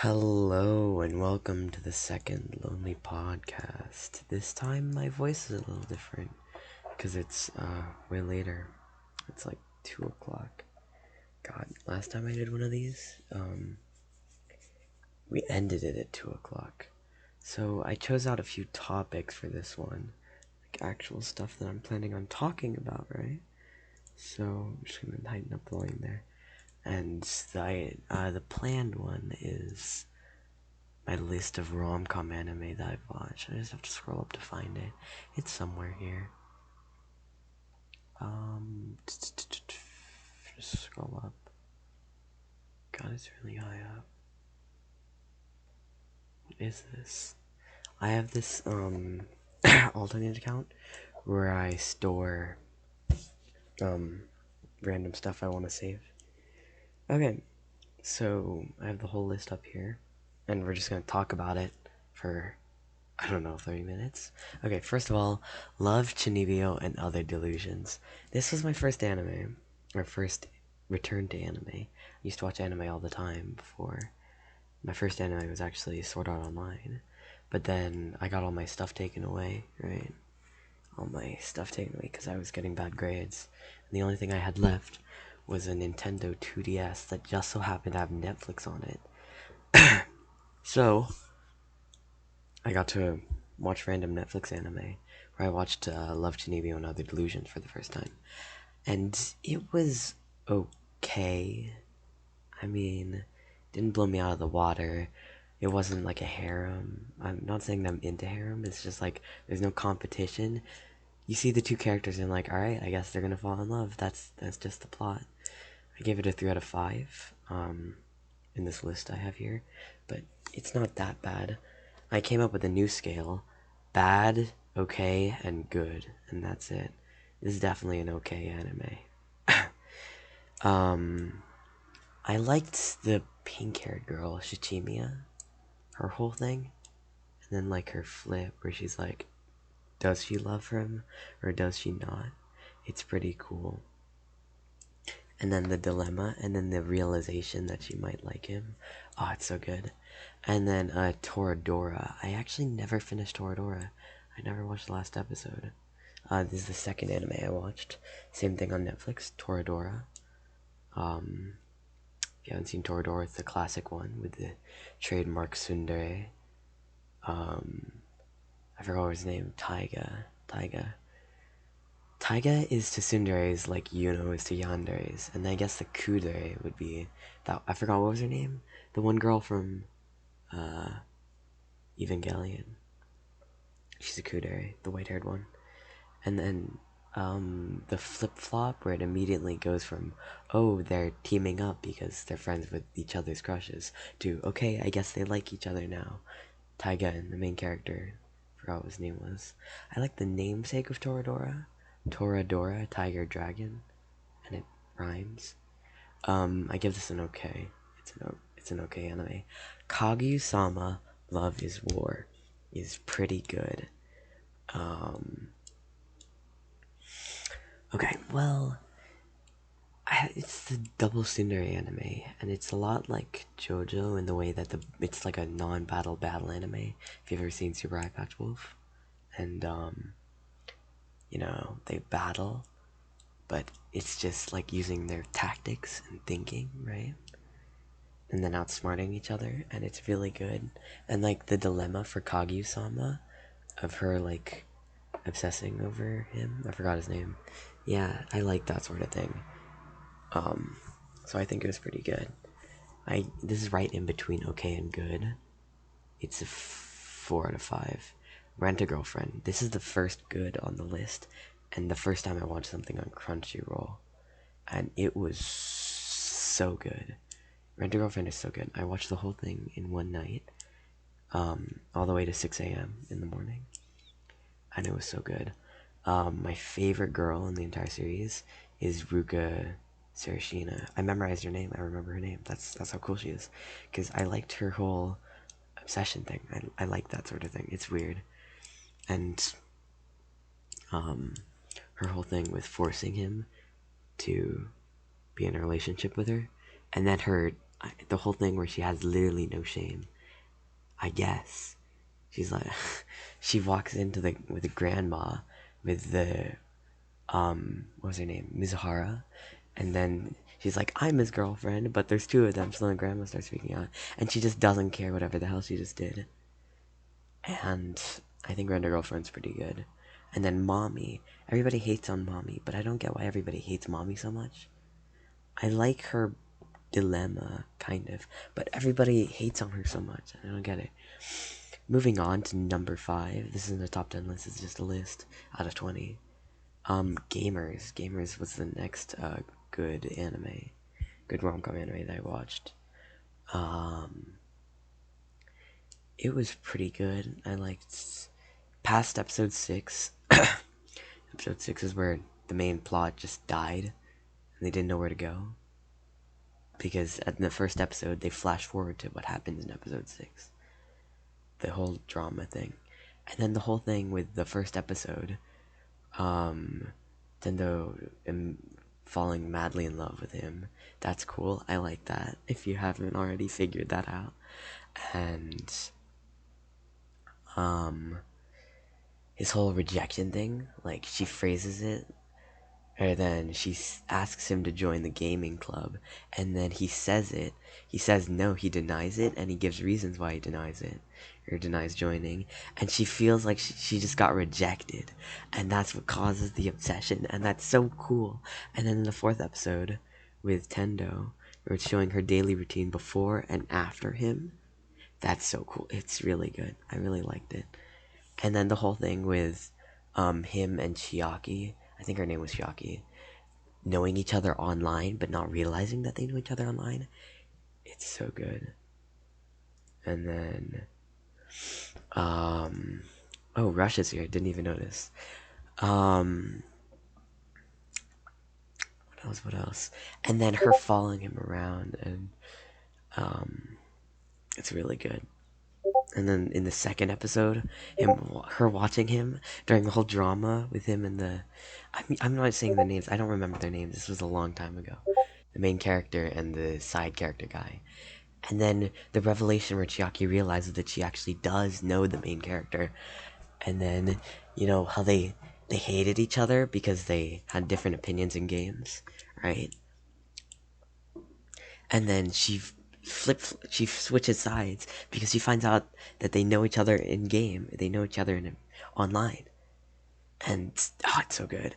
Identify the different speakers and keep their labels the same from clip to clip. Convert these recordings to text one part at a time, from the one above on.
Speaker 1: Hello and welcome to the second Lonely Podcast. This time my voice is a little different because it's way later. It's like 2 o'clock. God, last time I did one of these, we ended it at 2 o'clock. So I chose out a few topics for this one, like actual stuff that I'm planning on talking about, right? So I'm just gonna tighten up the volume there. And the planned one is my list of RomCom anime that I've watched. I just have to scroll up to find it. It's somewhere here. Just scroll up. God, it's really high up. What is this? I have this alternate account where I store random stuff I want to save. Okay, so I have the whole list up here, and we're just gonna talk about it for I don't know, 30 minutes? Okay, first of all, love Chunnibyo and Other Delusions. This was my first anime, or first return to anime. I used to watch anime all the time before. My first anime was actually Sword Art Online. But then I got all my stuff taken away, right? All my stuff taken away because I was getting bad grades. And the only thing I had left was a Nintendo 2DS that just so happened to have Netflix on it. So I got to watch random Netflix anime where I watched Love Chunnibyo and Other Delusions for the first time. And it was okay. I mean, didn't blow me out of the water. It wasn't like a harem. I'm not saying that I'm into harem. It's just like there's no competition. You see the two characters and like, alright, I guess they're gonna fall in love. That's just the plot. I gave it a 3 out of 5 in this list I have here. But it's not that bad. I came up with a new scale: bad, okay, and good, and that's it. This is definitely an okay anime. I liked the pink-haired girl, Shichimiya, her whole thing, and then like her flip where she's like, does she love him or does she not? It's pretty cool. And then the dilemma, and then the realization that she might like him. Oh, it's so good. And then ToraDora. I actually never finished ToraDora. I never watched the last episode. This is the second anime I watched. Same thing on Netflix, ToraDora. If you haven't seen ToraDora, it's the classic one with the trademark tsundere. I forgot his name. Taiga. Taiga is to tsunderes like Yuno is to yanderes, and I guess the kudere would be that. I forgot what was her name. The one girl from Evangelion. She's a kudere, the white-haired one. And then the flip-flop where it immediately goes from, oh, they're teaming up because they're friends with each other's crushes, to, okay, I guess they like each other now. Taiga and the main character, forgot what his name was. I like the namesake of ToraDora, Tiger Dragon, and it rhymes. I give this an okay. It's an okay anime. Kaguya-sama, Love is War, is pretty good. Okay, well, it's the double tsundere anime, and it's a lot like JoJo in the way that it's like a non-battle battle anime. If you've ever seen Super Eye Patch Wolf, and you know, they battle, but it's just like using their tactics and thinking, right? And then outsmarting each other, and it's really good. And like the dilemma for Kaguya-sama of her like obsessing over him, I forgot his name. Yeah, I like that sort of thing. So I think it was pretty good. This is right in between okay and good. It's a 4 out of 5. Rent a Girlfriend. This is the first good on the list, and the first time I watched something on Crunchyroll, and it was so good. Rent a Girlfriend is so good. I watched the whole thing in one night, all the way to 6 a.m. in the morning, and it was so good. My favorite girl in the entire series is Ruka Sarashina. I memorized her name. I remember her name. That's how cool she is, because I liked her whole obsession thing. I like that sort of thing. It's weird, and her whole thing with forcing him to be in a relationship with her, and then her the whole thing where she has literally no shame. I guess she's like, she walks into the with the grandma with the what was her name, Mizuhara, and then she's like, I'm his girlfriend, but there's two of them, so then grandma starts freaking out, and she just doesn't care whatever the hell she just did. And I think Render Girlfriend's pretty good. And then Mommy. Everybody hates on Mommy, but I don't get why everybody hates Mommy so much. I like her dilemma, kind of, but everybody hates on her so much. I don't get it. Moving on to number 5. This isn't a top 10 list, it's just a list out of 20. Gamers. Gamers was the next good anime. Good rom-com anime that I watched. It was pretty good. I liked past episode 6. Episode 6 is where the main plot just died and they didn't know where to go. Because in the first episode, they flash forward to what happens in episode 6. The whole drama thing. And then the whole thing with the first episode, Tendo falling madly in love with him. That's cool. I like that, if you haven't already figured that out. And his whole rejection thing, like she phrases it, or then she asks him to join the gaming club, and then he says it. He says no, he denies it, and he gives reasons why he denies it, or denies joining, and she feels like she just got rejected, and that's what causes the obsession, and that's so cool. And then in the 4th episode with Tendo, where it's showing her daily routine before and after him, that's so cool. It's really good. I really liked it. And then the whole thing with him and Chiaki, I think her name was Chiaki, knowing each other online but not realizing that they knew each other online. It's so good. And then oh, Rush is here. Didn't even notice. What else? And then her following him around, and it's really good. And then in the 2nd episode, her watching him during the whole drama with him and I'm not saying the names, I don't remember their names, this was a long time ago. The main character and the side character guy. And then the revelation where Chiaki realizes that she actually does know the main character. And then, you know, how they hated each other because they had different opinions in games, right? And then she switches sides because she finds out that they know each other in game, they know each other online, and it's so good.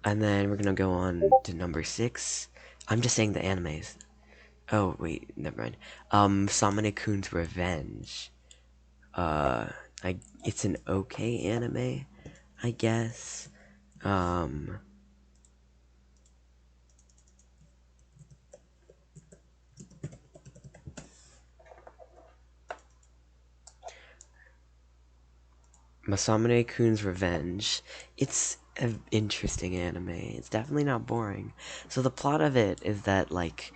Speaker 1: And then we're gonna go on to number 6. I'm just saying the animes. Oh wait, never mind. Samune-kun's Revenge. It's an okay anime, I guess. Masamune-kun's Revenge. It's an interesting anime. It's definitely not boring. So the plot of it is that, like,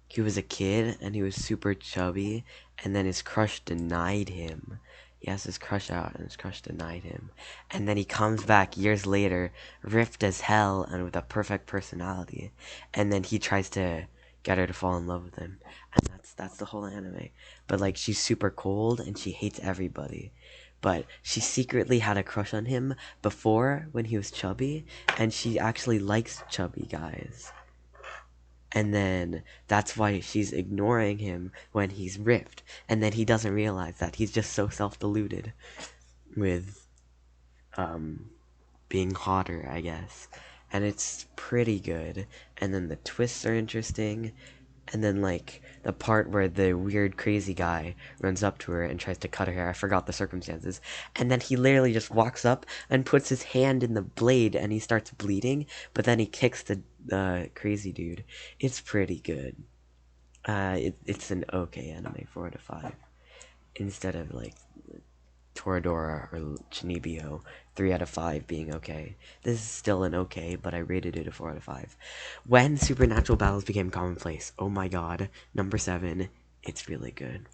Speaker 1: he was a kid and he was super chubby, and then his crush denied him. He asked his crush out and his crush denied him. And then he comes back years later, ripped as hell and with a perfect personality. And then he tries to get her to fall in love with him. And that's the whole anime. But like, she's super cold and she hates everybody. But she secretly had a crush on him before when he was chubby, and she actually likes chubby guys. And then that's why she's ignoring him when he's ripped. And then he doesn't realize that he's just so self-deluded with being hotter, I guess. And it's pretty good. And then the twists are interesting. And then, like, the part where the weird crazy guy runs up to her and tries to cut her hair. I forgot the circumstances. And then he literally just walks up and puts his hand in the blade and he starts bleeding. But then he kicks the crazy dude. It's pretty good. It's an okay anime, 4 out of 5. Instead of, like, ToraDora or Chunnibyo, 3 out of 5 being okay. This is still an okay, but I rated it a 4 out of 5. When supernatural battles became commonplace, oh my god, number 7, it's really good.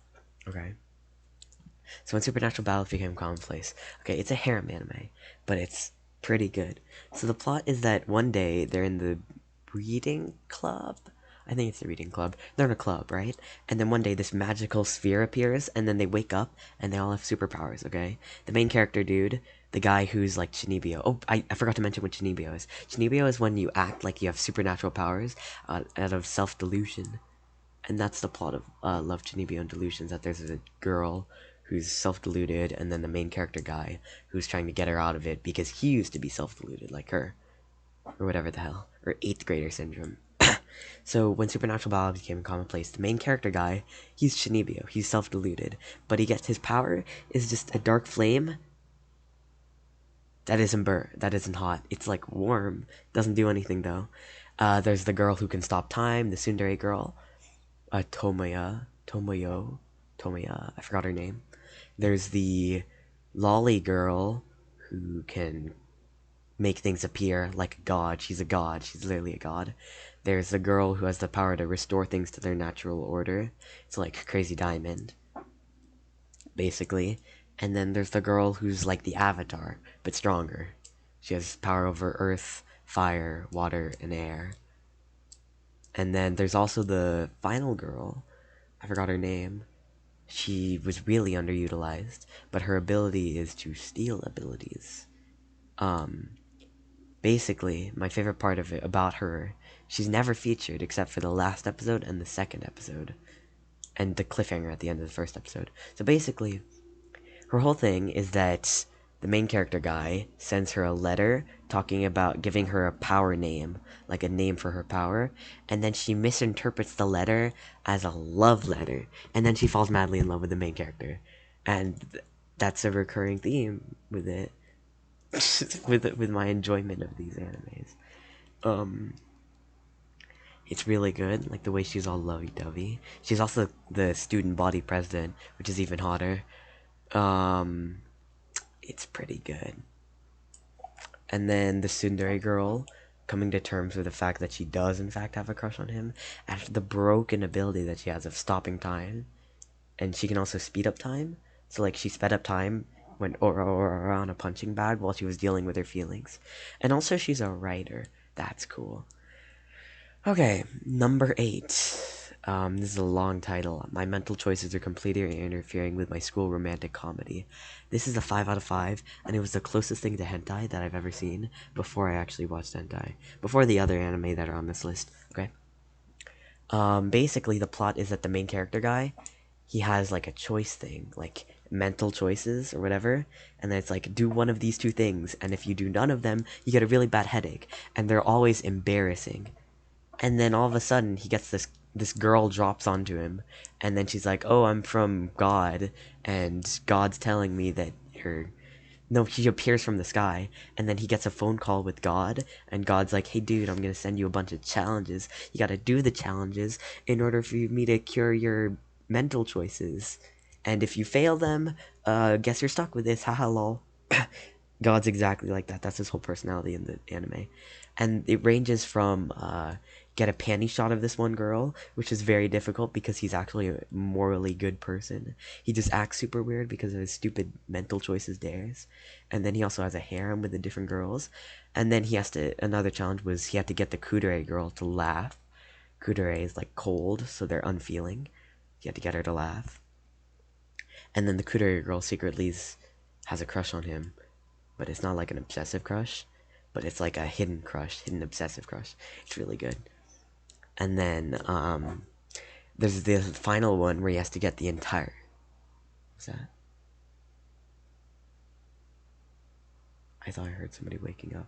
Speaker 1: Okay. So when supernatural battles became commonplace, okay, it's a harem anime, but it's pretty good. So the plot is that one day they're in the reading club. I think it's the reading club. They're in a club, right? And then one day this magical sphere appears, and then they wake up, and they all have superpowers, okay? The main character dude, the guy who's like Chunnibyo. Oh, I forgot to mention what Chunnibyo is. Chunnibyo is when you act like you have supernatural powers out of self-delusion. And that's the plot of Love, Chunnibyo, and Delusions, that there's a girl who's self-deluded, and then the main character guy who's trying to get her out of it because he used to be self-deluded like her. Or whatever the hell. Or 8th grader syndrome. So when supernatural biology became commonplace, the main character guy, he's Chunnibyo. He's self-deluded, but he gets his power is just a dark flame that isn't that isn't hot. It's like warm. Doesn't do anything though. There's the girl who can stop time, the tsundere girl, Tomoyo, I forgot her name. There's the lolly girl who can make things appear like a god. She's a god. She's literally a god. There's the girl who has the power to restore things to their natural order. It's like Crazy Diamond, basically. And then there's the girl who's like the Avatar, but stronger. She has power over earth, fire, water, and air. And then there's also the final girl. I forgot her name. She was really underutilized, but her ability is to steal abilities. Basically, my favorite part of it about her, she's never featured except for the last episode and the second episode, and the cliffhanger at the end of the first episode. So basically, her whole thing is that the main character guy sends her a letter talking about giving her a power name, like a name for her power, and then she misinterprets the letter as a love letter, and then she falls madly in love with the main character. And that's a recurring theme with it. with my enjoyment of these animes. It's really good, like the way she's all lovey-dovey. She's also the student body president, which is even hotter. It's pretty good. And then the tsundere girl coming to terms with the fact that she does in fact have a crush on him after the broken ability that she has of stopping time, and she can also speed up time. So like she sped up time when or on a punching bag while she was dealing with her feelings. And also she's a writer. That's cool. Okay, number 8. This is a long title. My mental choices are completely interfering with my school romantic comedy. This is a 5 out of 5, and it was the closest thing to hentai that I've ever seen before I actually watched hentai. Before the other anime that are on this list, okay? Basically the plot is that the main character guy, he has like a choice thing, like mental choices or whatever, and then it's like, do one of these two things, and if you do none of them, you get a really bad headache, and they're always embarrassing. And then all of a sudden he gets this girl drops onto him, and then she's like, oh, I'm from God, and God's telling me that you're... No, he appears from the sky, and then he gets a phone call with God, and God's like, hey dude, I'm gonna send you a bunch of challenges. You gotta do the challenges in order for me to cure your mental choices. And if you fail them, guess you're stuck with this, haha lol. God's exactly like that. That's his whole personality in the anime. And it ranges from, get a panty shot of this one girl, which is very difficult because he's actually a morally good person. He just acts super weird because of his stupid mental choices dares. And then he also has a harem with the different girls. And then he has to, another challenge was he had to get the kudere girl to laugh. Kudere is like cold, so they're unfeeling. He had to get her to laugh. And then the kudere girl secretly has a crush on him, but it's not like an obsessive crush, but it's like a hidden crush, hidden obsessive crush. It's really good. And then there's the final one where he has to get the entire... What's that? I thought I heard somebody waking up.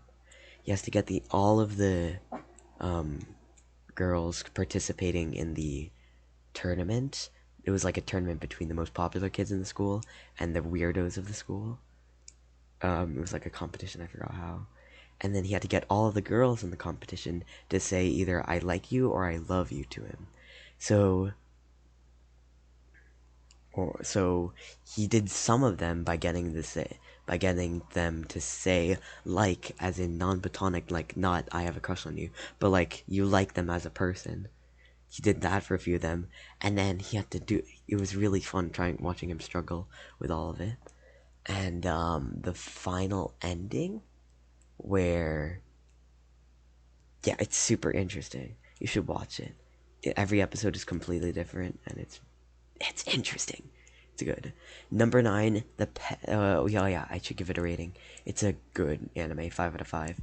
Speaker 1: He has to get all of the girls participating in the tournament. It was like a tournament between the most popular kids in the school and the weirdos of the school. It was like a competition, I forgot how. And then he had to get all of the girls in the competition to say either I like you or I love you to him. So he did some of them by getting them to say like, as in non-platonic, like not I have a crush on you, but like you like them as a person. He did that for a few of them, and then he had to do... It was really fun watching him struggle with all of it. And the final ending, where... Yeah, it's super interesting. You should watch it. every episode is completely different, and it's interesting. It's good. Number 9, the pet. Yeah, I should give it a rating. It's a good anime, 5 out of 5.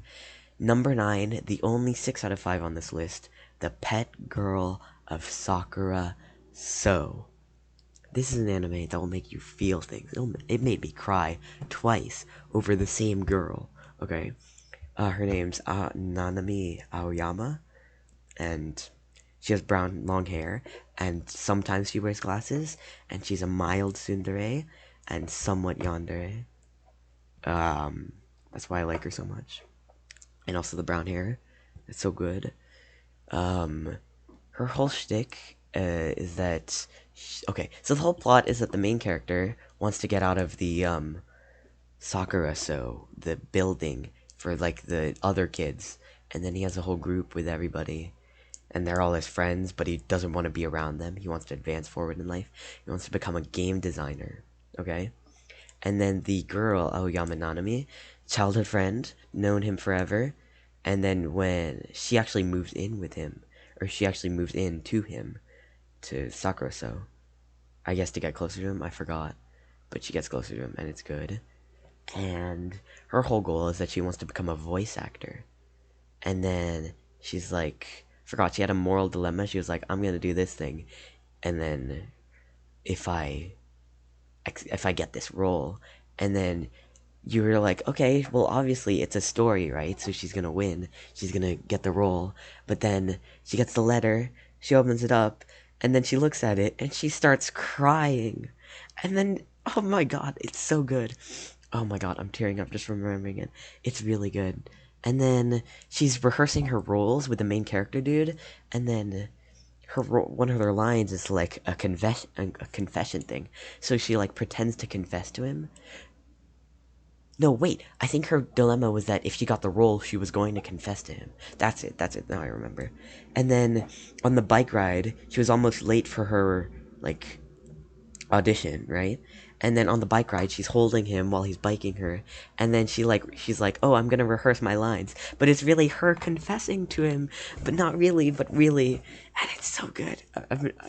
Speaker 1: Number 9, the only 6 out of 5 on this list, the Pet Girl of Sakurasou. This is an anime that will make you feel things. It made me cry twice over the same girl. Okay, her name's Nanami Aoyama, and she has brown long hair, and sometimes she wears glasses, and she's a mild tsundere and somewhat yandere. That's why I like her so much. And also the brown hair. It's so good. Her whole shtick is that... okay, so the whole plot is that the main character wants to get out of the Sakurasou, the building for like the other kids, and then he has a whole group with everybody, and they're all his friends, but he doesn't want to be around them. He wants to advance forward in life. He wants to become a game designer, okay? And then the girl, Aoyama Nanami, childhood friend, known him forever, and then when she actually moves in with him, or she actually moves in to him, to Sakurasou, I guess to get closer to him, I forgot, but she gets closer to him, and it's good. And her whole goal is that she wants to become a voice actor. And then she's like, forgot, she had a moral dilemma. She was like, I'm gonna do this thing, and then if I get this role, and then you were like, okay, well, obviously it's a story, right? So she's gonna win, she's gonna get the role. But then she gets the letter, she opens it up, and then she looks at it, and she starts crying. And then, oh my god, it's so good. Oh my god, I'm tearing up just remembering it. It's really good. And then she's rehearsing her roles with the main character dude, and then one of her lines is like a confession thing. So she like pretends to confess to him. No, wait. I think her dilemma was that if she got the role, she was going to confess to him. That's it. That's it. Now I remember. And then on the bike ride, she was almost late for her like audition, right? And then on the bike ride, she's holding him while he's biking her, and then she's like, "Oh, I'm gonna rehearse my lines," but it's really her confessing to him, but not really, but really, and it's so good.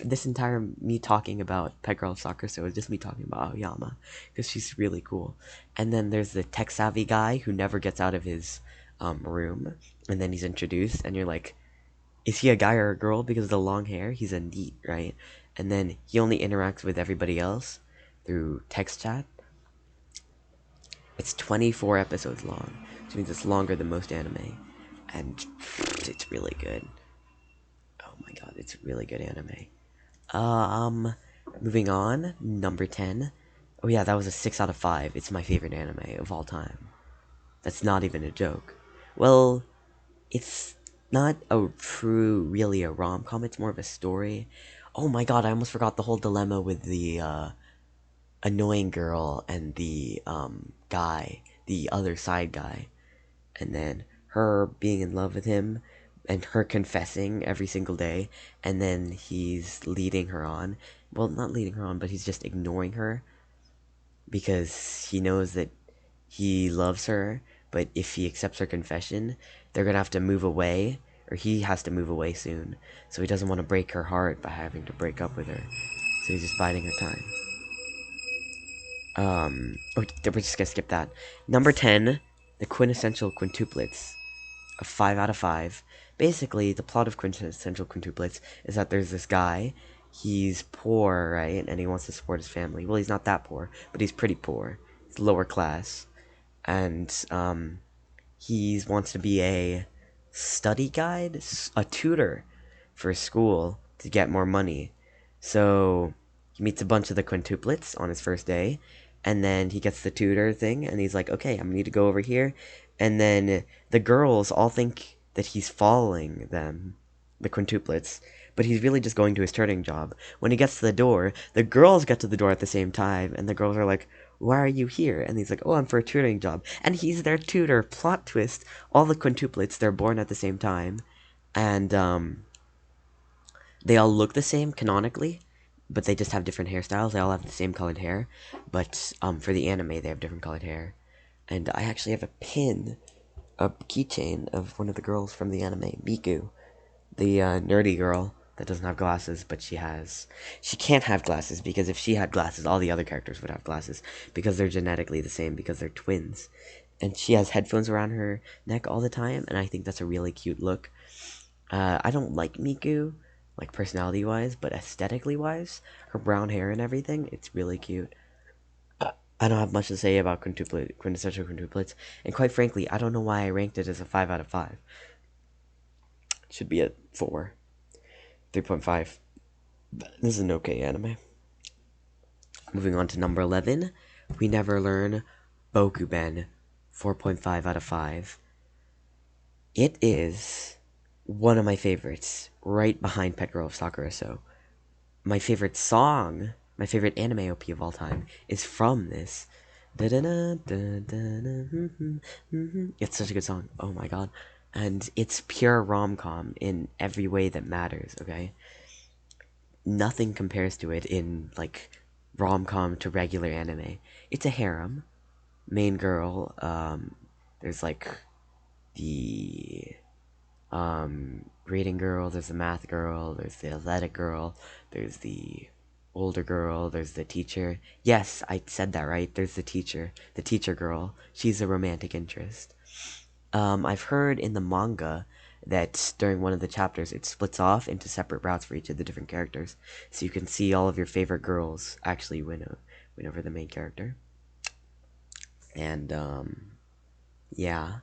Speaker 1: This entire me talking about Pet Girl of Sakurasou is just me talking about Aoyama, because she's really cool. And then there's the tech savvy guy who never gets out of his room, and then he's introduced, and you're like, is he a guy or a girl? Because of the long hair, he's a NEET, right? And then he only interacts with everybody else through text chat. It's 24 episodes long, which means it's longer than most anime, and it's really good. Oh my god, it's really good anime. Moving on, number 10. Oh yeah, that was a 6 out of 5. It's my favorite anime of all time. That's not even a joke. Well, it's not really a rom-com, it's more of a story. Oh my god, I almost forgot the whole dilemma with the annoying girl and the guy, the other side guy. And then her being in love with him, and her confessing every single day, and then he's leading her on. Well, not leading her on, but he's just ignoring her because he knows that he loves her, but if he accepts her confession, they're gonna have to move away, or he has to move away soon. So he doesn't want to break her heart by having to break up with her. So he's just biding her time. Oh, we're just gonna skip that. Number 10, the Quintessential Quintuplets. A 5 out of 5. Basically, the plot of Quintessential Quintuplets is that there's this guy. He's poor, right? And he wants to support his family. Well, he's not that poor, but he's pretty poor. He's lower class. And, he wants to be a study guide, a tutor for school to get more money. So he meets a bunch of the quintuplets on his first day, and then he gets the tutor thing, and he's like, okay, I need to go over here. And then the girls all think that he's following them, the quintuplets, but he's really just going to his turning job. When he gets to the door, the girls get to the door at the same time, and the girls are like, why are you here? And he's like, oh, I'm for a tutoring job. And he's their tutor. Plot twist. All the quintuplets, they're born at the same time. And, they all look the same, canonically. But they just have different hairstyles. They all have the same colored hair. But, for the anime, they have different colored hair. And I actually have a pin, a keychain of one of the girls from the anime, Miku. The, nerdy girl that doesn't have glasses, but she can't have glasses, because if she had glasses, all the other characters would have glasses, because they're genetically the same, because they're twins. And she has headphones around her neck all the time, and I think that's a really cute look. I don't like Miku, like personality wise, but aesthetically wise, her brown hair and everything, it's really cute. I don't have much to say about Quintessential Quintuplets, and quite frankly, I don't know why I ranked it as a 5 out of 5. It should be a 4, 3.5. This is an okay anime. Moving on to number 11, We Never Learn BOKUBEN, 4.5 out of 5. It is one of my favorites, right behind Pet Girl of Sakurasou. My favorite song, my favorite anime OP of all time, is from this. It's such a good song. Oh my god. And it's pure rom-com in every way that matters, okay? Nothing compares to it in, like, rom-com to regular anime. It's a harem. Main girl, there's, like, the reading girl, there's the math girl, there's the athletic girl, there's the older girl, there's the teacher. Yes, I said that right. There's the teacher girl. She's a romantic interest. I've heard in the manga that during one of the chapters it splits off into separate routes for each of the different characters, so you can see all of your favorite girls actually win over the main character. And yeah,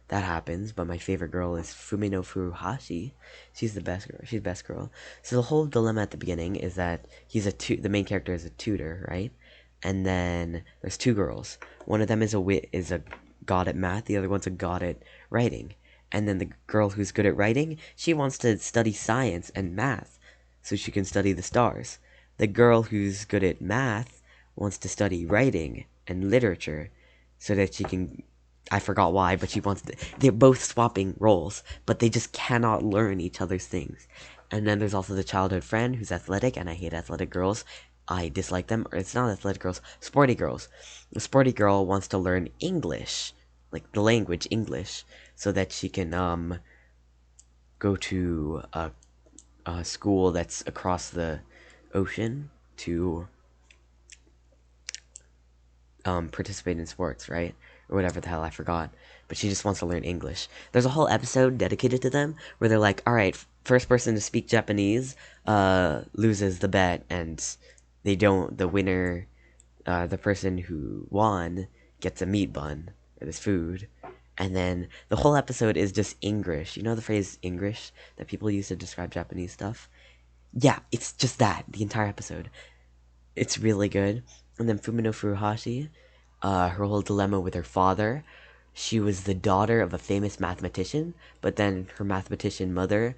Speaker 1: that happens, but my favorite girl is Fumino Furuhashi. She's the best girl. She's the best girl. So the whole dilemma at the beginning is that the main character is a tutor, right? And then there's two girls. One of them is a god at math. The other one's a god at writing. And then the girl who's good at writing, she wants to study science and math so she can study the stars. The girl who's good at math wants to study writing and literature so that she can, I forgot why, but she wants to, they're both swapping roles, but they just cannot learn each other's things. And then there's also the childhood friend who's athletic, and I hate athletic girls. I dislike them. Or it's not athletic girls, sporty girls. The sporty girl wants to learn English, like the language English, so that she can go to a school that's across the ocean to participate in sports, right? Or whatever the hell, I forgot. But she just wants to learn English. There's a whole episode dedicated to them where they're like, alright, first person to speak Japanese loses the bet, and the winner, the person who won gets a meat bun, or this food. And then the whole episode is just English. You know the phrase English that people use to describe Japanese stuff? Yeah, it's just that, the entire episode. It's really good. And then Fumino Furuhashi, her whole dilemma with her father. She was the daughter of a famous mathematician, but then her mathematician mother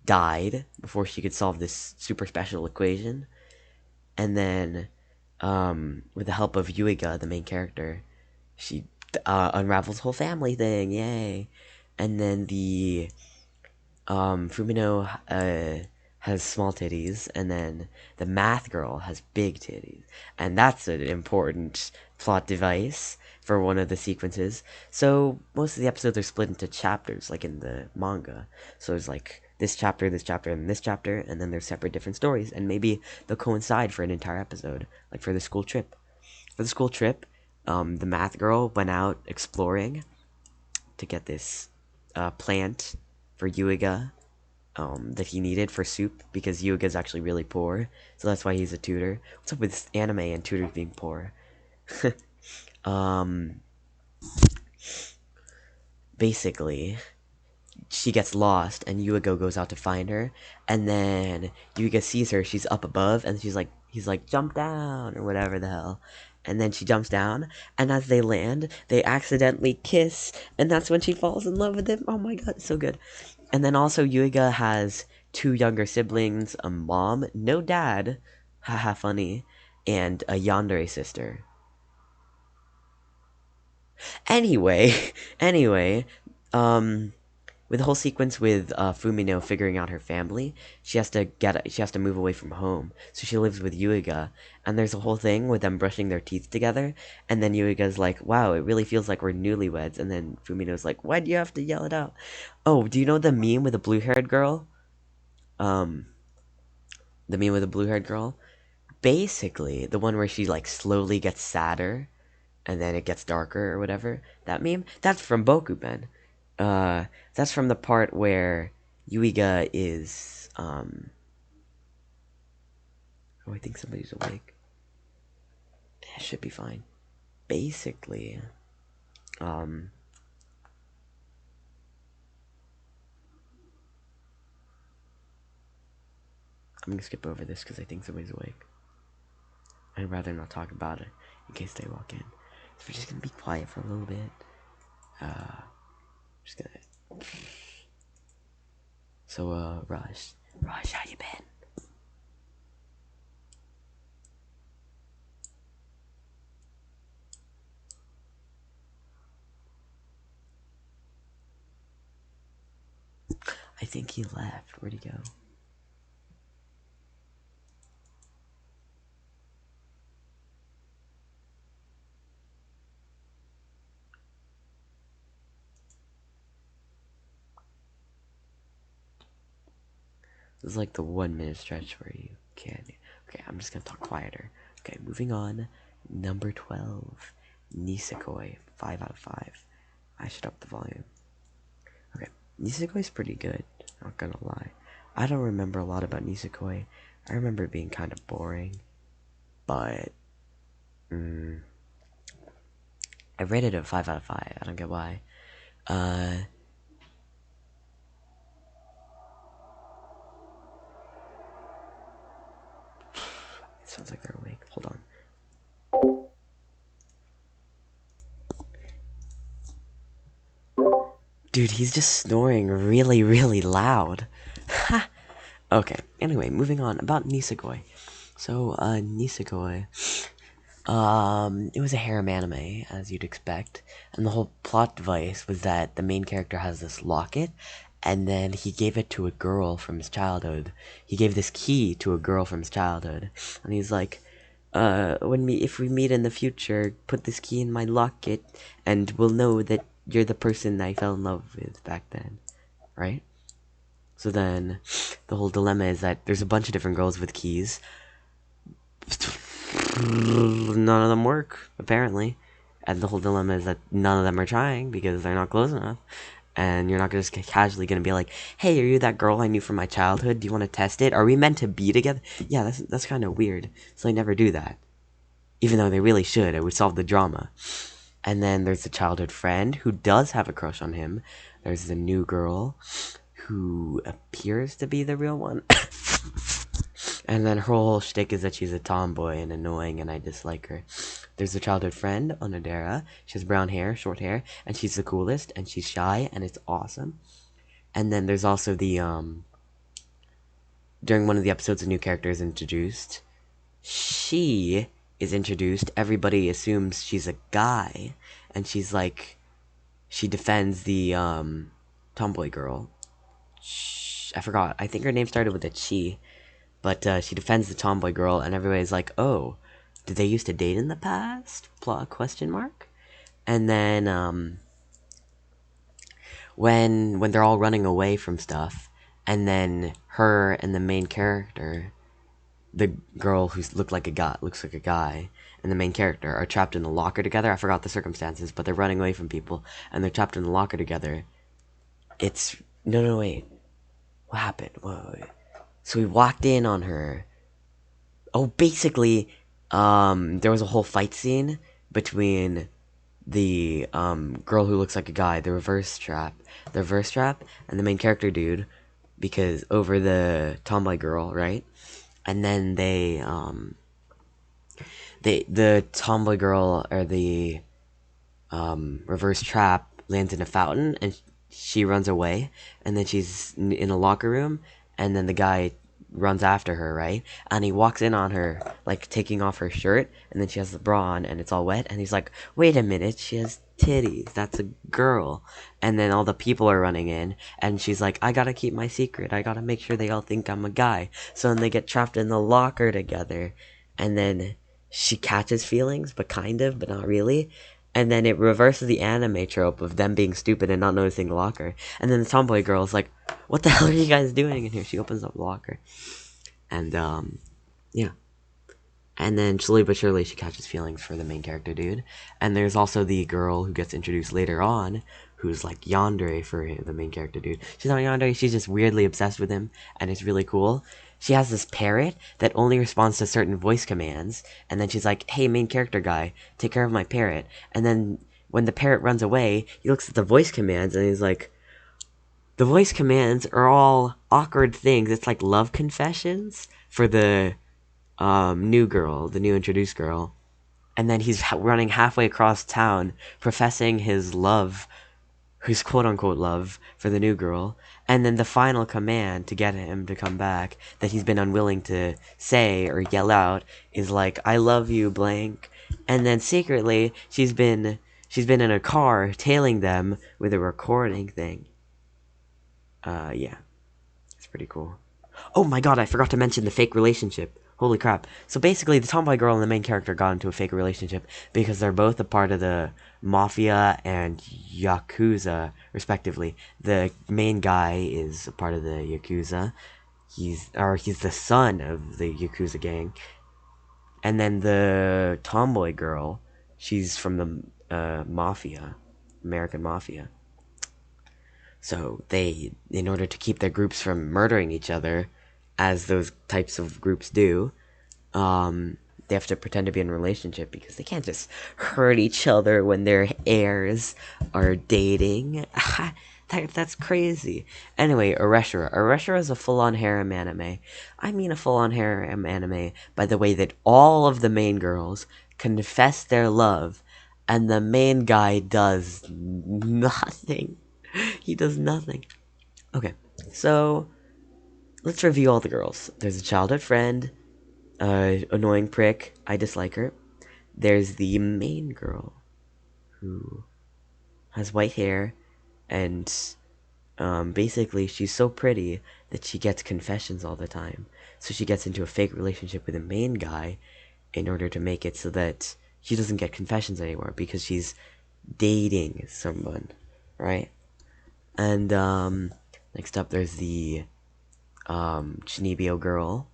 Speaker 1: died before she could solve this super special equation. And then, with the help of Yuiga, the main character, she unravels the whole family thing. Yay! And then Fumino has small titties, and then the math girl has big titties, and that's an important plot device for one of the sequences. So most of the episodes are split into chapters, like in the manga. So there's like this chapter, and this chapter, and then there's separate different stories, and maybe they'll coincide for an entire episode, like for the school trip. For the school trip, the math girl went out exploring to get this plant for Yuiga that he needed for soup, because Yuiga's actually really poor, so that's why he's a tutor. What's up with this anime and tutors being poor? Basically, she gets lost, and Yuiga goes out to find her, and then Yuiga sees her, she's up above, and he's like, jump down, or whatever the hell. And then she jumps down, and as they land, they accidentally kiss, and that's when she falls in love with him. Oh my god, it's so good. And then also Yuiga has two younger siblings, a mom, no dad, haha funny, and a yandere sister. Anyway, anyway, with the whole sequence with Fumino figuring out her family, she has to move away from home, so she lives with Yuiga, and there's a whole thing with them brushing their teeth together, and then Yuiga's like, wow, it really feels like we're newlyweds, and then Fumino's like, why'd you have to yell it out? Oh, do you know the meme with the blue-haired girl? the meme with the blue-haired girl. Basically, the one where she like slowly gets sadder and then it gets darker or whatever. That meme, that's from BOKUBEN. That's from the part where Yuiga is oh, I think somebody's awake. It should be fine. Basically, I'm gonna skip over this because I think somebody's awake. I'd rather not talk about it in case they walk in. So we're just gonna be quiet for a little bit. Just gonna. So, Raj, how you been? I think he left. Where'd he go? This is like the 1 minute stretch where you can. Okay, I'm just gonna talk quieter. Okay, moving on. Number 12. Nisekoi. 5 out of 5. I should up the volume. Okay, Nisekoi's pretty good. Not gonna lie. I don't remember a lot about Nisekoi. I remember it being kind of boring. But, I rated it a 5 out of 5. I don't get why. It sounds like they're awake. Hold on. Dude, he's just snoring really, really loud. Ha! Okay, anyway, moving on. About Nisekoi. So, Nisekoi. It was a harem anime, as you'd expect. And the whole plot device was that the main character has this locket, and then he gave it to a girl from his childhood. He gave this key to a girl from his childhood. And he's like, if we meet in the future, put this key in my locket, and we'll know that you're the person I fell in love with back then, right? So then, the whole dilemma is that there's a bunch of different girls with keys. None of them work, apparently. And the whole dilemma is that none of them are trying because they're not close enough. And you're not just casually going to be like, hey, are you that girl I knew from my childhood? Do you want to test it? Are we meant to be together? Yeah, that's kind of weird. So they never do that. Even though they really should. It would solve the drama. And then there's the childhood friend who does have a crush on him. There's the new girl who appears to be the real one. And then her whole shtick is that she's a tomboy and annoying and I dislike her. There's the childhood friend, Onodera. She has brown hair, short hair, and she's the coolest, and she's shy, and it's awesome. And then there's also the, during one of the episodes, a new character is introduced. She is introduced, everybody assumes she's a guy, and she's like, she defends the, tomboy girl. I forgot, I think her name started with a chi. But she defends the tomboy girl, and everybody's like, oh, did they used to date in the past? Question mark? And then, when they're all running away from stuff, and then her and the main character, the girl who looks like a guy, and the main character are trapped in the locker together. I forgot the circumstances, but they're running away from people, and they're trapped in the locker together. It's... No, wait. What happened? Wait. So we walked in on her. Oh, basically, there was a whole fight scene between the girl who looks like a guy, the reverse trap, and the main character dude, because over the tomboy girl, right? And then the tomboy girl or the reverse trap lands in a fountain, and she runs away, and then she's in a locker room, and then the guy runs after her, right? And he walks in on her, like, taking off her shirt, and then she has the bra on, and it's all wet, and he's like, wait a minute, she has titties, that's a girl. And then all the people are running in, and she's like, I gotta keep my secret, I gotta make sure they all think I'm a guy. So then they get trapped in the locker together, and then she catches feelings, but kind of, but not really. And then it reverses the anime trope of them being stupid and not noticing the locker. And then the tomboy girl is like, "What the hell are you guys doing in here?" She opens up the locker, and yeah. And then slowly but surely she catches feelings for the main character dude. And there's also the girl who gets introduced later on, who's like yandere for the main character dude. She's not yandere, she's just weirdly obsessed with him, and it's really cool. She has this parrot that only responds to certain voice commands, and then she's like, "Hey, main character guy, take care of my parrot." And then when the parrot runs away, he looks at the voice commands and he's like, the voice commands are all awkward things. It's like love confessions for the new girl, the new introduced girl. And then he's running halfway across town professing his love, his quote-unquote love for the new girl. And then the final command to get him to come back that he's been unwilling to say or yell out is like, "I love you, blank." And then secretly she's been in a car tailing them with a recording thing. Yeah, it's pretty cool. Oh my god, I forgot to mention the fake relationship. Holy crap. So basically, the tomboy girl and the main character got into a fake relationship because they're both a part of the Mafia and Yakuza, respectively. The main guy is a part of the Yakuza. He's the son of the Yakuza gang. And then the tomboy girl, she's from the Mafia, American Mafia. So they, in order to keep their groups from murdering each other, as those types of groups do, they have to pretend to be in a relationship because they can't just hurt each other when their heirs are dating. That's crazy. Anyway, Oreshura. Oreshura is a full-on harem anime. I mean a full-on harem anime by the way that all of the main girls confess their love, and the main guy does nothing. He does nothing. Okay, so let's review all the girls. There's a childhood friend, annoying prick, I dislike her. There's the main girl, who has white hair, and basically she's so pretty that she gets confessions all the time. So she gets into a fake relationship with the main guy in order to make it so that she doesn't get confessions anymore because she's dating someone, right? And next up there's the Chunnibyo girl,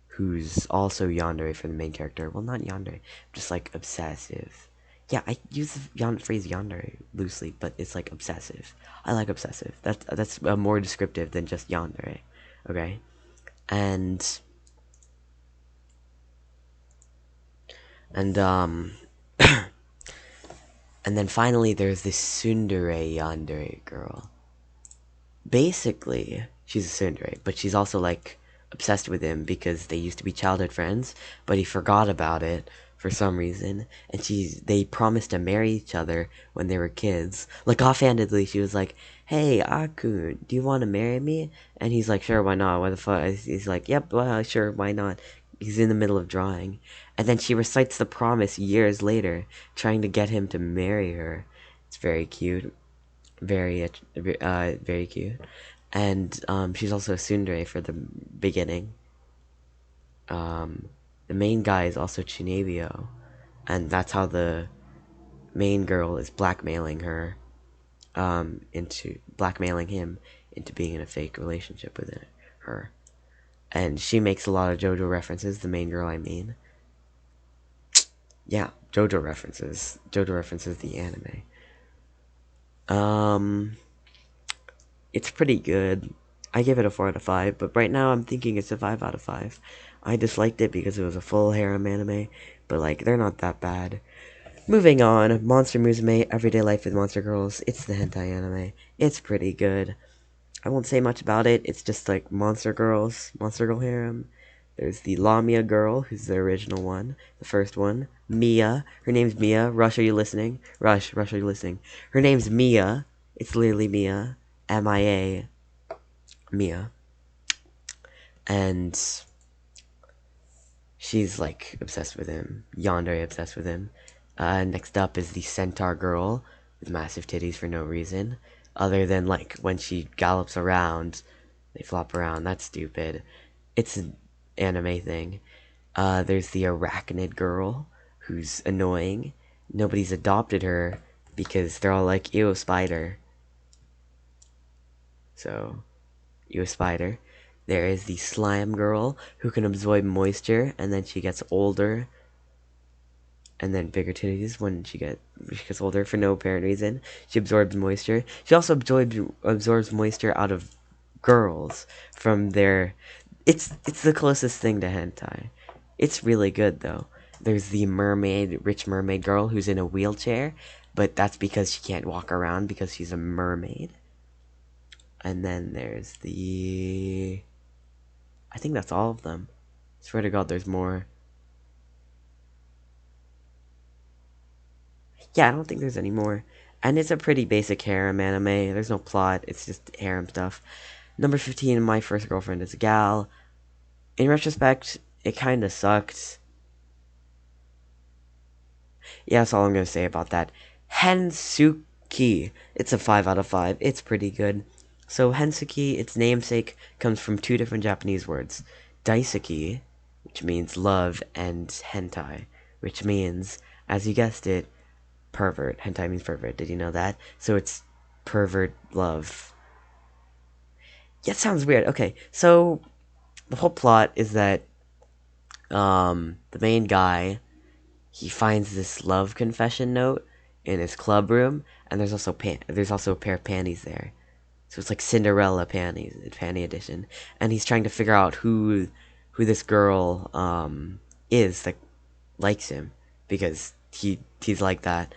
Speaker 1: who's also yandere for the main character. Well, not yandere, just like obsessive. Yeah, I use the phrase yandere loosely, but it's like obsessive. I like obsessive. That's more descriptive than just yandere. Okay, and and and then finally there's this tsundere yandere girl. Basically, she's a tsundere, but she's also like obsessed with him because they used to be childhood friends, but he forgot about it for some reason, and they promised to marry each other when they were kids. Like offhandedly, she was like, "Hey, Aku, do you want to marry me?" And he's like, "Sure, why not? Why the fuck?" He's like, "Yep, well, sure, why not?" He's in the middle of drawing, and then she recites the promise years later, trying to get him to marry her. It's very cute, very cute. And she's also a tsundere for the beginning. The main guy is also Chunnibyo, and that's how the main girl is blackmailing her, into blackmailing him into being in a fake relationship with her. And she makes a lot of JoJo references. The main girl, I mean. Yeah, JoJo references. JoJo references the anime. It's pretty good. I give it a 4 out of 5, but right now I'm thinking it's a 5 out of 5. I disliked it because it was a full harem anime, but like, they're not that bad. Moving on, Monster Musume, Everyday Life with Monster Girls. It's the hentai anime. It's pretty good. I won't say much about it. It's just like Monster Girls, Monster Girl harem. There's the Lamia girl, who's the original one, the first one. Mia, her name's Mia. Rush, are you listening? Rush, are you listening? Her name's Mia. It's literally Mia. M-I-A. Mia. And she's like obsessed with him. Yandere obsessed with him. Next up is the Centaur girl with massive titties for no reason. Other than like when she gallops around, they flop around. That's stupid. It's an anime thing. There's the Arachnid girl, who's annoying. nobody's adopted her because they're all like, ew, spider. So, ew, spider. There is the slime girl who can absorb moisture, and then she gets older, and then bigger titties when she gets older for no apparent reason. She absorbs moisture. She also absorbs moisture out of girls from their. It's the closest thing to hentai. It's really good though. There's the rich mermaid girl who's in a wheelchair, but that's because she can't walk around because she's a mermaid. And then there's the. I think that's all of them. Swear to God, there's more. Yeah, I don't think there's any more. And it's a pretty basic harem anime. There's no plot. It's just harem stuff. Number 15, My First Girlfriend is a Gal. In retrospect, it kind of sucked. Yeah, that's all I'm going to say about that. HenSuki. It's a 5 out of 5. It's pretty good. So HenSuki, its namesake, comes from two different Japanese words. Daisuki, which means love, and hentai, which means, as you guessed it, pervert. Hentai means pervert. Did you know that? So it's pervert love. Yeah, it sounds weird. Okay, so the whole plot is that the main guy, he finds this love confession note in his club room, and there's also a pair of panties there. So it's like Cinderella panties, panty edition, and he's trying to figure out who this girl is that likes him because he's like that.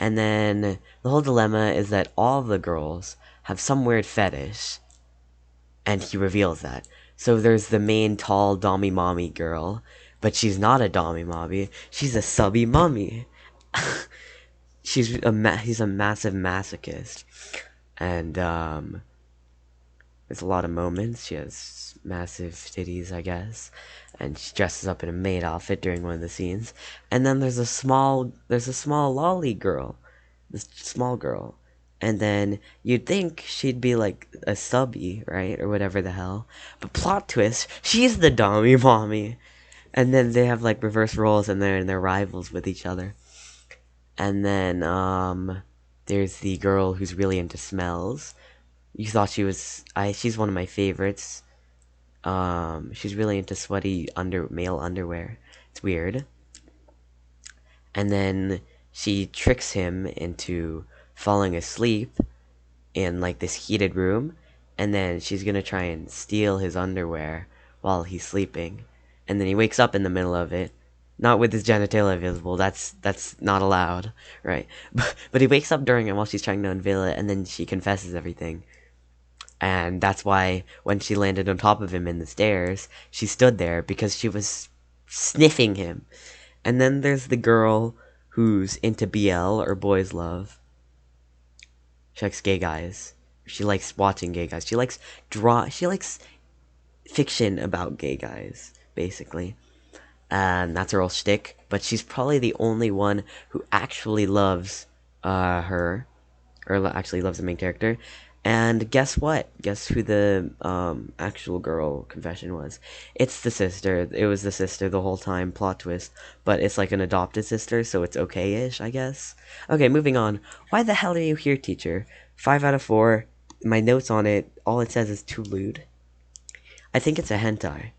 Speaker 1: And then the whole dilemma is that all the girls have some weird fetish, and he reveals that. So there's the main tall dommy mommy girl, but she's not a dommy mommy. She's a subby mommy. He's a massive masochist, and there's a lot of moments. She has massive titties, I guess, and she dresses up in a maid outfit during one of the scenes. And then there's a small lolly girl, this small girl, and then you'd think she'd be like a subby, right, or whatever the hell. But plot twist, she's the dommy mommy. And then they have like reverse roles, and they're rivals with each other. And then there's the girl who's really into smells. You thought she's one of my favorites. She's really into sweaty male underwear. It's weird. And then she tricks him into falling asleep in like this heated room, and then she's gonna try and steal his underwear while he's sleeping. And then he wakes up in the middle of it, not with his genitalia visible. That's not allowed, right? But he wakes up during it while she's trying to unveil it, and then she confesses everything. And that's why when she landed on top of him in the stairs, she stood there because she was sniffing him. And then there's the girl who's into BL, or boys love. She likes gay guys. She likes watching gay guys. She likes fiction about gay guys, basically. And that's her whole shtick. But she's probably the only one who actually loves her, or actually loves the main character. And guess what? Guess who the actual girl confession was? It's the sister. It was the sister the whole time. Plot twist. But it's like an adopted sister, so it's okay-ish, I guess. Okay, moving on. Why the hell are you here, teacher? 5 out of 4. My notes on it, all it says is too lewd. I think it's a hentai.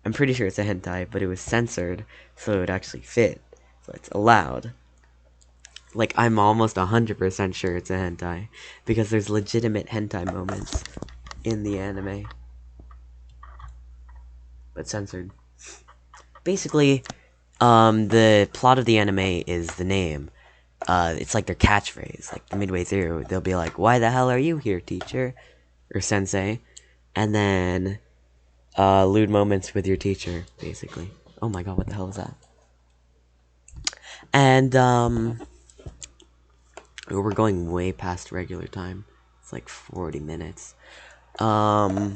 Speaker 1: I'm pretty sure it's a hentai, but it was censored, so it would actually fit. So it's allowed. Like, I'm almost 100% sure it's a hentai, because there's legitimate hentai moments in the anime, but censored. Basically, the plot of the anime is the name. It's like their catchphrase. Like, midway through, they'll be like, "Why the hell are you here, teacher?" Or sensei. And then, lewd moments with your teacher, basically. Oh my god, what the hell is that? And, we're going way past regular time. It's like 40 minutes. So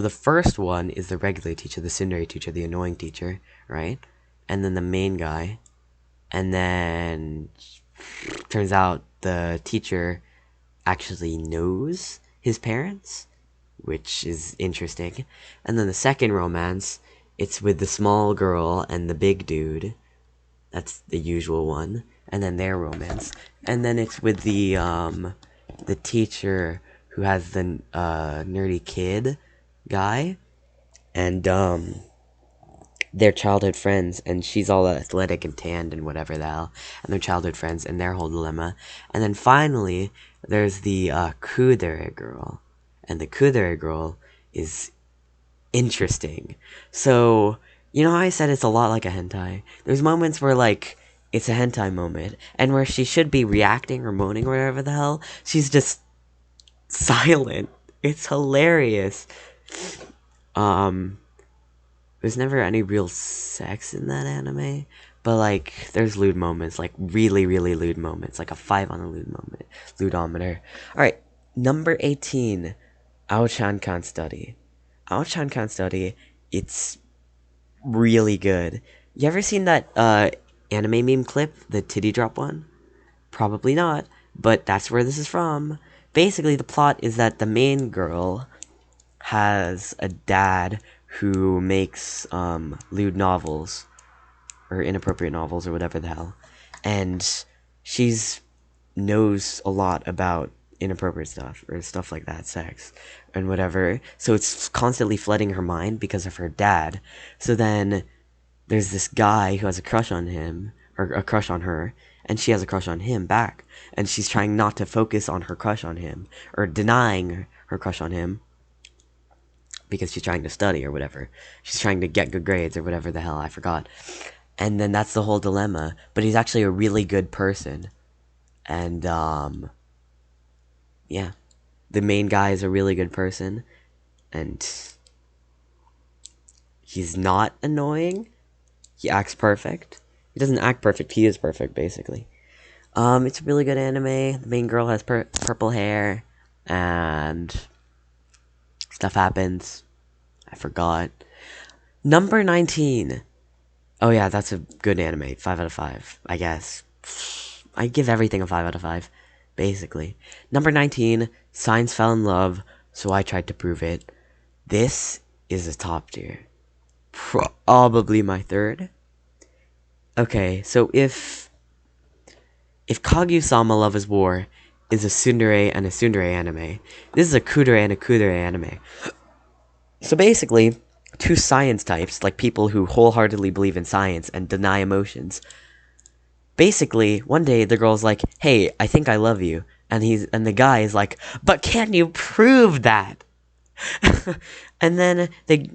Speaker 1: the first one is the regular teacher, the tsundere teacher, the annoying teacher, right? And then the main guy. And then turns out the teacher actually knows his parents, which is interesting. And then the second romance it's with the small girl and the big dude. That's the usual one. And then their romance. And then it's with the teacher who has the nerdy kid guy. And they're childhood friends, and she's all athletic and tanned and whatever the hell. And they're childhood friends and their whole dilemma. And then finally, there's the Kudere girl. And the Kudere girl is interesting. So, you know how I said it's a lot like a hentai? There's moments where, like, it's a hentai moment, and where she should be reacting or moaning or whatever the hell, she's just silent. It's hilarious. There's never any real sex in that anime, but, like, there's lewd moments, like, really, really lewd moments, like a 5 on a lewd moment, lewdometer. Alright, number 18, Ao-chan Can't Study. Ao-chan Can't Study, it's really good. You ever seen that anime meme clip, the titty drop one? Probably not, but that's where this is from. Basically, the plot is that the main girl has a dad who makes lewd novels, or inappropriate novels, or whatever the hell, and she's knows a lot about inappropriate stuff, or stuff like that, sex, and whatever, so it's constantly flooding her mind because of her dad. So then there's this guy who has a crush on him, or a crush on her, and she has a crush on him back, and she's trying not to focus on her crush on him, or denying her crush on him, because she's trying to study or whatever. She's trying to get good grades or whatever the hell, I forgot. And then that's the whole dilemma. But he's actually a really good person. And, yeah. The main guy is a really good person. And he's not annoying. He acts perfect. He doesn't act perfect, he is perfect, basically. It's a really good anime. The main girl has purple hair. And stuff happens. I forgot. Number 19. Oh yeah, that's a good anime. 5 out of 5, I guess. I give everything a 5 out of 5, basically. Number 19. Science fell in love, so I tried to prove it. This is a top tier. Probably my third. Okay, so if Kaguya-sama Love is War is a tsundere and a tsundere anime, this is a kudere and a kudere anime. So basically, two science types, like people who wholeheartedly believe in science and deny emotions. Basically, one day the girl's like, "Hey, I think I love you," and the guy is like, "But can you prove that?" And then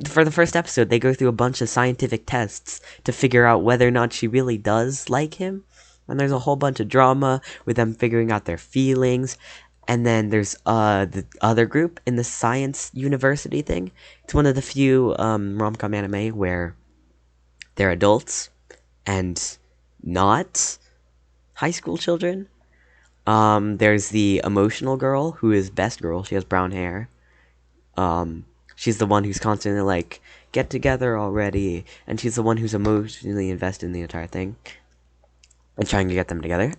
Speaker 1: for the first episode, they go through a bunch of scientific tests to figure out whether or not she really does like him. And there's a whole bunch of drama with them figuring out their feelings. And then there's the other group in the science university thing. It's one of the few rom-com anime where they're adults and not high school children. There's the emotional girl who is best girl. She has brown hair. She's the one who's constantly like, get together already. And she's the one who's emotionally invested in the entire thing and trying to get them together.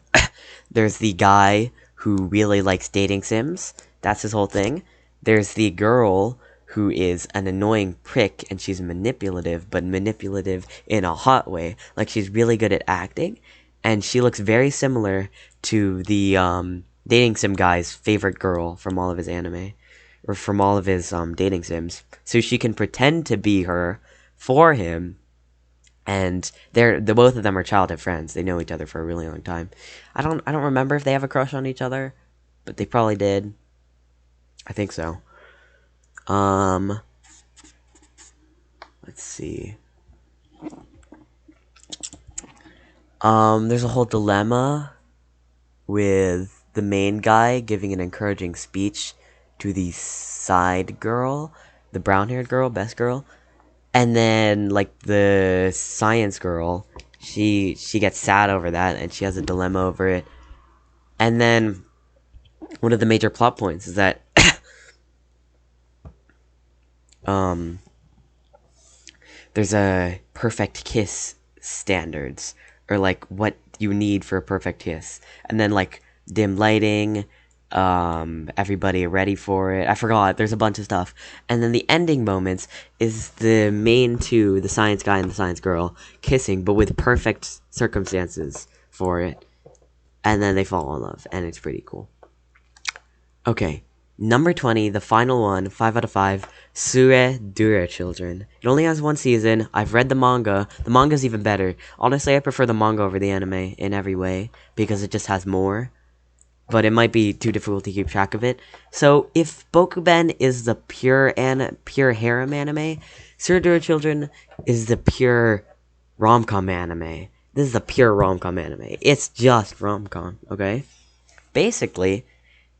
Speaker 1: There's the guy who really likes dating sims. That's his whole thing. There's the girl who is an annoying prick, and she's manipulative, but manipulative in a hot way. Like, she's really good at acting, and she looks very similar to the dating sim guy's favorite girl from all of his anime, or from all of his dating sims. So she can pretend to be her for him, and the both of them are childhood friends. They know each other for a really long time. I don't remember if they have a crush on each other, but they probably did. I think so. Let's see. There's a whole dilemma with the main guy giving an encouraging speech to the side girl, the brown-haired girl, best girl, and then like the science girl, she gets sad over that, and she has a dilemma over it. And then one of the major plot points is that there's a perfect kiss standards, or like what you need for a perfect kiss, and then like dim lighting, everybody ready for it. I forgot. There's a bunch of stuff. And then the ending moments is the main two, the science guy and the science girl, kissing, but with perfect circumstances for it. And then they fall in love, and it's pretty cool. Okay, number 20, the final one, 5 out of 5, Tsuredure Children. It only has one season. I've read the manga. The manga's even better. Honestly, I prefer the manga over the anime in every way, because it just has more. But it might be too difficult to keep track of it. So, if BOKUBEN is the pure harem anime, Tsuredure Children is the pure RomCom anime. This is the pure RomCom anime. It's just RomCom, okay? Basically,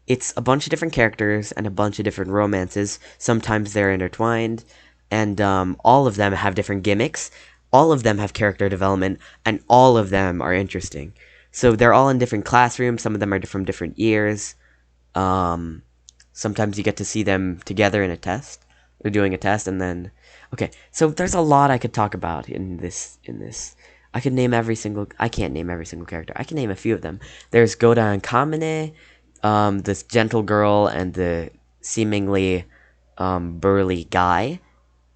Speaker 1: it's a bunch of different characters and a bunch of different romances. Sometimes they're intertwined, and all of them have different gimmicks. All of them have character development, and all of them are interesting. So they're all in different classrooms. Some of them are from different years. Sometimes you get to see them together in a test. They're doing a test, and then okay. So there's a lot I could talk about in this. I could name every single. I can't name every single character. I can name a few of them. There's Goda and Kamine, this gentle girl, and the seemingly burly guy.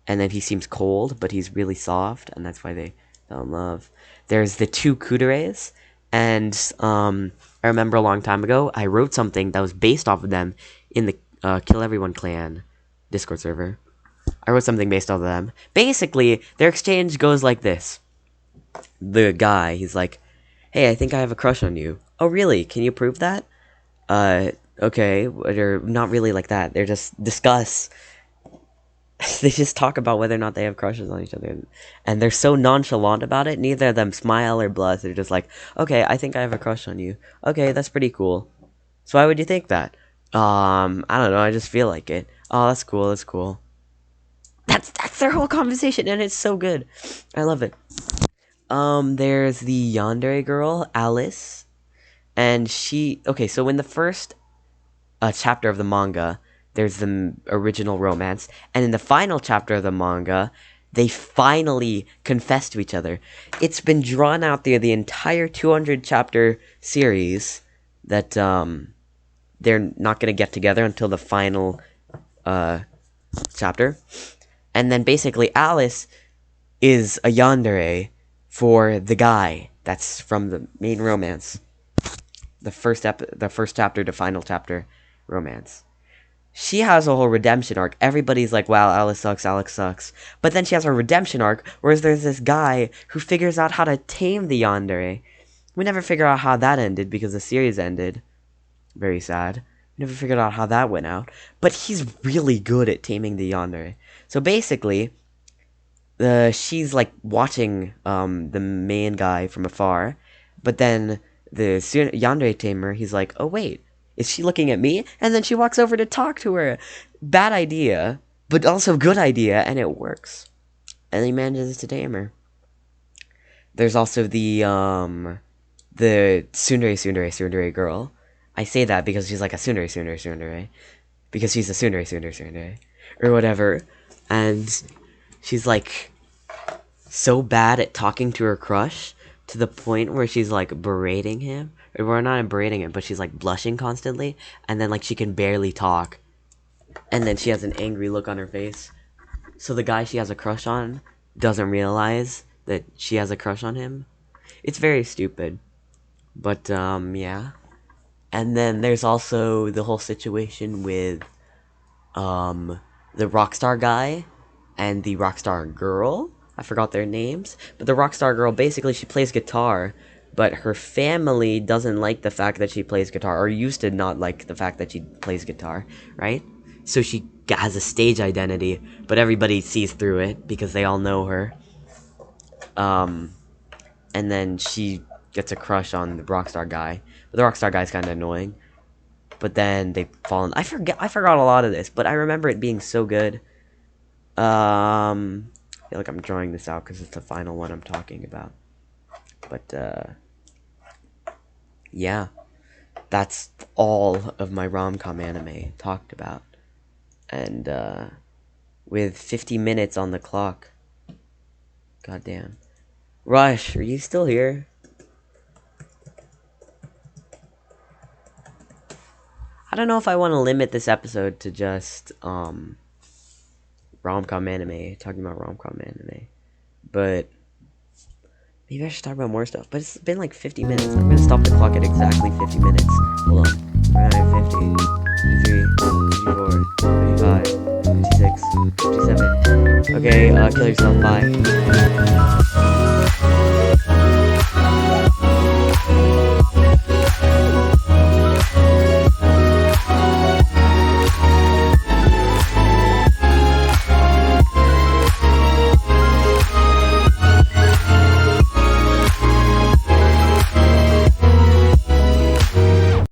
Speaker 1: And then he seems cold, but he's really soft, and that's why they fell in love. There's the two kuderes, and I remember a long time ago, I wrote something that was based off of them in the Kill Everyone clan Discord server. I wrote something based off of them. Basically, their exchange goes like this. The guy, he's like, hey, I think I have a crush on you. Oh, really? Can you prove that? Okay, they're not really like that. They're just discuss. They just talk about whether or not they have crushes on each other, and they're so nonchalant about it. Neither of them smile or blush. They're just like, okay, I think I have a crush on you. Okay, that's pretty cool. So why would you think that? I don't know. I just feel like it. Oh, that's cool. That's cool. That's their whole conversation, and it's so good. I love it. There's the yandere girl, Alice, and she. Okay, so in the first chapter of the manga, there's the original romance, and in the final chapter of the manga, they finally confess to each other. It's been drawn out there the entire 200 chapter series that they're not going to get together until the final chapter. And then basically Alice is a yandere for the guy that's from the main romance. The first chapter to final chapter romance. She has a whole redemption arc. Everybody's like, wow, Alice sucks, Alex sucks. But then she has a redemption arc, whereas there's this guy who figures out how to tame the yandere. We never figure out how that ended because the series ended. Very sad. We never figured out how that went out. But he's really good at taming the yandere. So basically, she's like watching the main guy from afar, but then the yandere tamer, he's like, oh wait, is she looking at me? And then she walks over to talk to her. Bad idea, but also good idea, and it works. And he manages to tame her. There's also the tsundere girl. I say that because she's like a tsundere. Because she's a tsundere. Or whatever. And she's like so bad at talking to her crush to the point where she's like berating him. Or we're not berating him, but she's like blushing constantly. And then like she can barely talk. And then she has an angry look on her face. So the guy she has a crush on doesn't realize that she has a crush on him. It's very stupid. But yeah. And then there's also the whole situation with the rockstar guy and the rockstar girl. I forgot their names. But the rockstar girl, basically, she plays guitar, but her family doesn't like the fact that she plays guitar, or used to not like the fact that she plays guitar, right? So she has a stage identity, but everybody sees through it because they all know her. And then she gets a crush on the rockstar guy. But the rockstar guy's kind of annoying. But then they fall in. I forgot a lot of this, but I remember it being so good. I feel like I'm drawing this out because it's the final one I'm talking about. But yeah, that's all of my rom-com anime talked about. And with 50 minutes on the clock. Goddamn. Rush, are you still here? I don't know if I want to limit this episode to just rom-com anime, talking about rom-com anime, but maybe I should talk about more stuff. But it's been like 50 minutes. I'm gonna stop the clock at exactly 50 minutes. Hold on. 49, 50, 53, 54, 55, 56, 57. Okay, kill yourself. Bye.